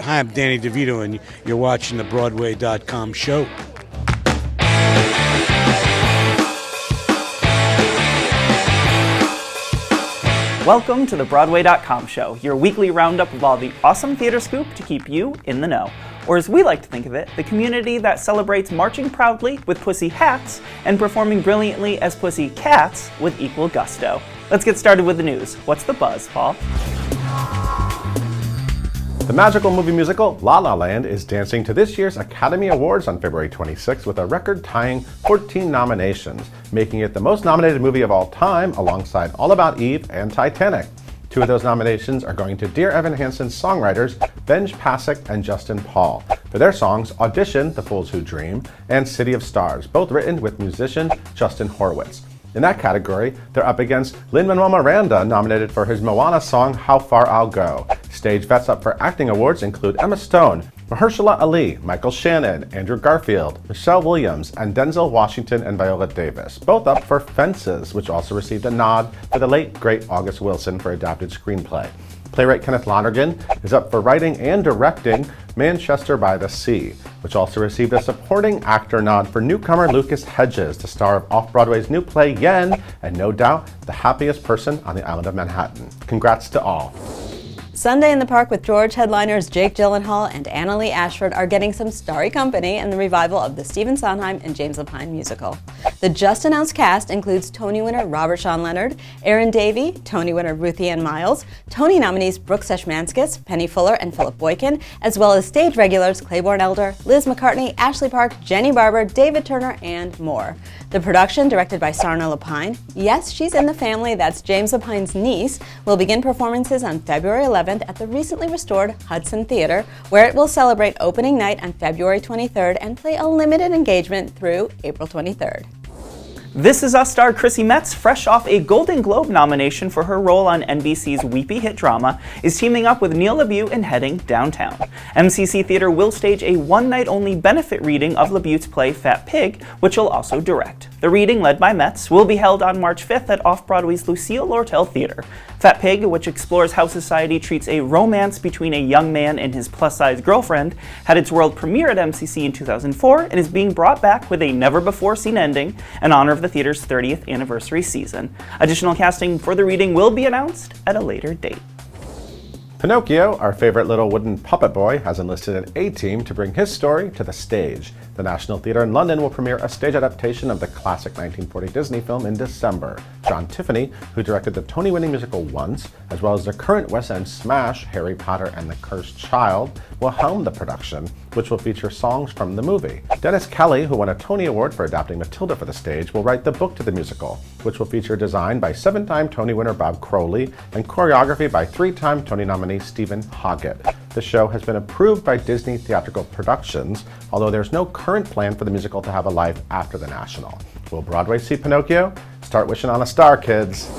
Hi, I'm Danny DeVito, and you're watching the Broadway.com show. Welcome to the Broadway.com show, your weekly roundup of all the awesome theater scoop to keep you in the know. Or as we like to think of it, the community that celebrates marching proudly with pussy hats and performing brilliantly as pussy cats with equal gusto. Let's get started with the news. What's the buzz, Paul? The magical movie musical La La Land is dancing to this year's Academy Awards on February 26 with a record-tying 14 nominations, making it the most nominated movie of all time alongside All About Eve and Titanic. Two of those nominations are going to Dear Evan Hansen's songwriters Benj Pasek and Justin Paul for their songs Audition, The Fools Who Dream, and City of Stars, both written with musician Justin Horwitz. In that category, they're up against Lin-Manuel Miranda, nominated for his Moana song How Far I'll Go. Stage vets up for acting awards include Emma Stone, Mahershala Ali, Michael Shannon, Andrew Garfield, Michelle Williams, and Denzel Washington and Viola Davis, both up for Fences, which also received a nod for the late, great August Wilson for adapted screenplay. Playwright Kenneth Lonergan is up for writing and directing Manchester by the Sea, which also received a supporting actor nod for newcomer Lucas Hedges, the star of Off-Broadway's new play Yen, and no doubt the happiest person on the island of Manhattan. Congrats to all. Sunday in the Park with George headliners Jake Gyllenhaal and Annalee Ashford are getting some starry company in the revival of the Stephen Sondheim and James Lapine musical. The just-announced cast includes Tony winner Robert Sean Leonard, Erin Davey, Tony winner Ruthie Ann Miles, Tony nominees Brooke Seshmanskis, Penny Fuller, and Philip Boykin, as well as stage regulars Claiborne Elder, Liz McCartney, Ashley Park, Jenny Barber, David Turner, and more. The production, directed by Sarna Lapine, yes, she's in the family, that's James Lapine's niece, will begin performances on February 11th at the recently restored Hudson Theater, where it will celebrate opening night on February 23rd and play a limited engagement through April 23rd. This Is Us star Chrissy Metz, fresh off a Golden Globe nomination for her role on NBC's weepy hit drama, is teaming up with Neil LaBute and heading downtown. MCC Theater will stage a one-night-only benefit reading of LaBute's play Fat Pig, which he'll also direct. The reading, led by Metz, will be held on March 5th at Off-Broadway's Lucille Lortel Theater. Fat Pig, which explores how society treats a romance between a young man and his plus-size girlfriend, had its world premiere at MCC in 2004 and is being brought back with a never-before-seen ending in honor of the theater's 30th anniversary season. Additional casting for the reading will be announced at a later date. Pinocchio, our favorite little wooden puppet boy, has enlisted an A-team to bring his story to the stage. The National Theatre in London will premiere a stage adaptation of the classic 1940 Disney film in December. John Tiffany, who directed the Tony-winning musical Once, as well as the current West End smash Harry Potter and the Cursed Child, will helm the production, which will feature songs from the movie. Dennis Kelly, who won a Tony Award for adapting Matilda for the stage, will write the book to the musical, which will feature design by 7-time Tony winner Bob Crowley and choreography by 3-time Tony nominee Stephen Hoggett. The show has been approved by Disney Theatrical Productions, although there's no current plan for the musical to have a life after the National. Will Broadway see Pinocchio? Start wishing on a star, kids.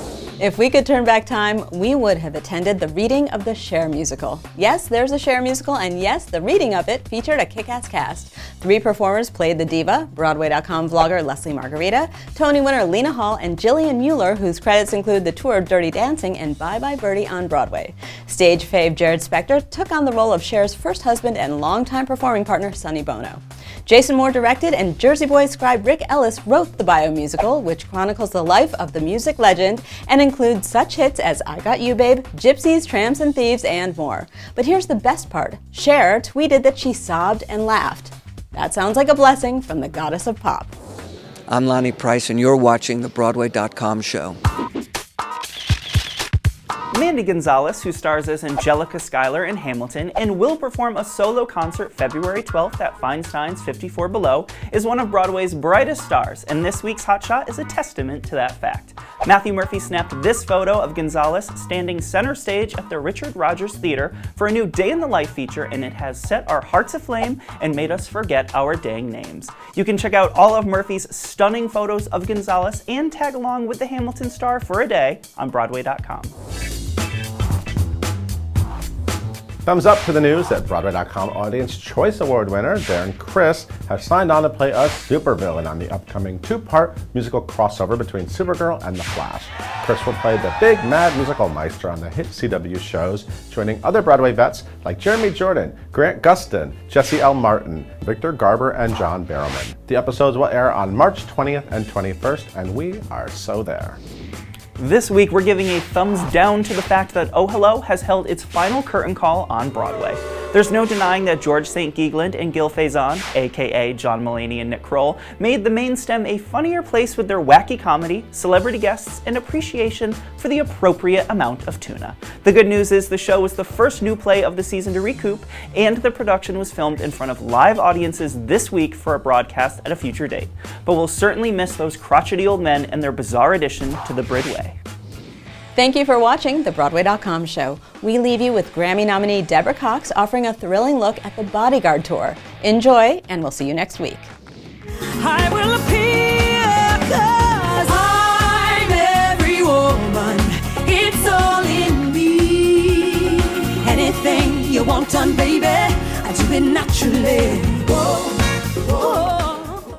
If we could turn back time, we would have attended the reading of the Cher musical. Yes, there's a Cher musical, and yes, the reading of it featured a kick-ass cast. 3 performers played the diva, Broadway.com vlogger Leslie Margarita, Tony winner Lena Hall, and Jillian Mueller, whose credits include the tour Dirty Dancing and Bye Bye Birdie on Broadway. Stage fave Jared Spector took on the role of Cher's first husband and longtime performing partner Sonny Bono. Jason Moore directed, and Jersey Boys scribe Rick Ellis wrote the bio-musical, which chronicles the life of the music legend and includes such hits as I Got You Babe, Gypsies, Tramps and Thieves, and more. But here's the best part. Cher tweeted that she sobbed and laughed. That sounds like a blessing from the goddess of pop. I'm Lonnie Price, and you're watching the Broadway.com show. Mandy Gonzalez, who stars as Angelica Schuyler in Hamilton and will perform a solo concert February 12th at Feinstein's 54 Below, is one of Broadway's brightest stars, and this week's Hot Shot is a testament to that fact. Matthew Murphy snapped this photo of Gonzalez standing center stage at the Richard Rodgers Theater for a new Day in the Life feature, and it has set our hearts aflame and made us forget our dang names. You can check out all of Murphy's stunning photos of Gonzalez and tag along with the Hamilton star for a day on Broadway.com. Thumbs up to the news that Broadway.com Audience Choice Award winner Darren Criss has signed on to play a supervillain on the upcoming two-part musical crossover between Supergirl and The Flash. Criss will play the big mad musical maestro on the hit CW shows, joining other Broadway vets like Jeremy Jordan, Grant Gustin, Jesse L. Martin, Victor Garber, and John Barrowman. The episodes will air on March 20th and 21st, and we are so there. This week, we're giving a thumbs down to the fact that Oh Hello has held its final curtain call on Broadway. There's no denying that George St. Geegland and Gil Faison, aka John Mulaney and Nick Kroll, made the main stem a funnier place with their wacky comedy, celebrity guests, and appreciation for the appropriate amount of tuna. The good news is the show was the first new play of the season to recoup, and the production was filmed in front of live audiences this week for a broadcast at a future date. But we'll certainly miss those crotchety old men and their bizarre addition to the Broadway. Thank you for watching the Broadway.com show. We leave you with Grammy nominee Deborah Cox offering a thrilling look at the Bodyguard tour. Enjoy, and we'll see you next week. I will appear 'cause I'm every woman. It's all in me. Anything you want done, baby.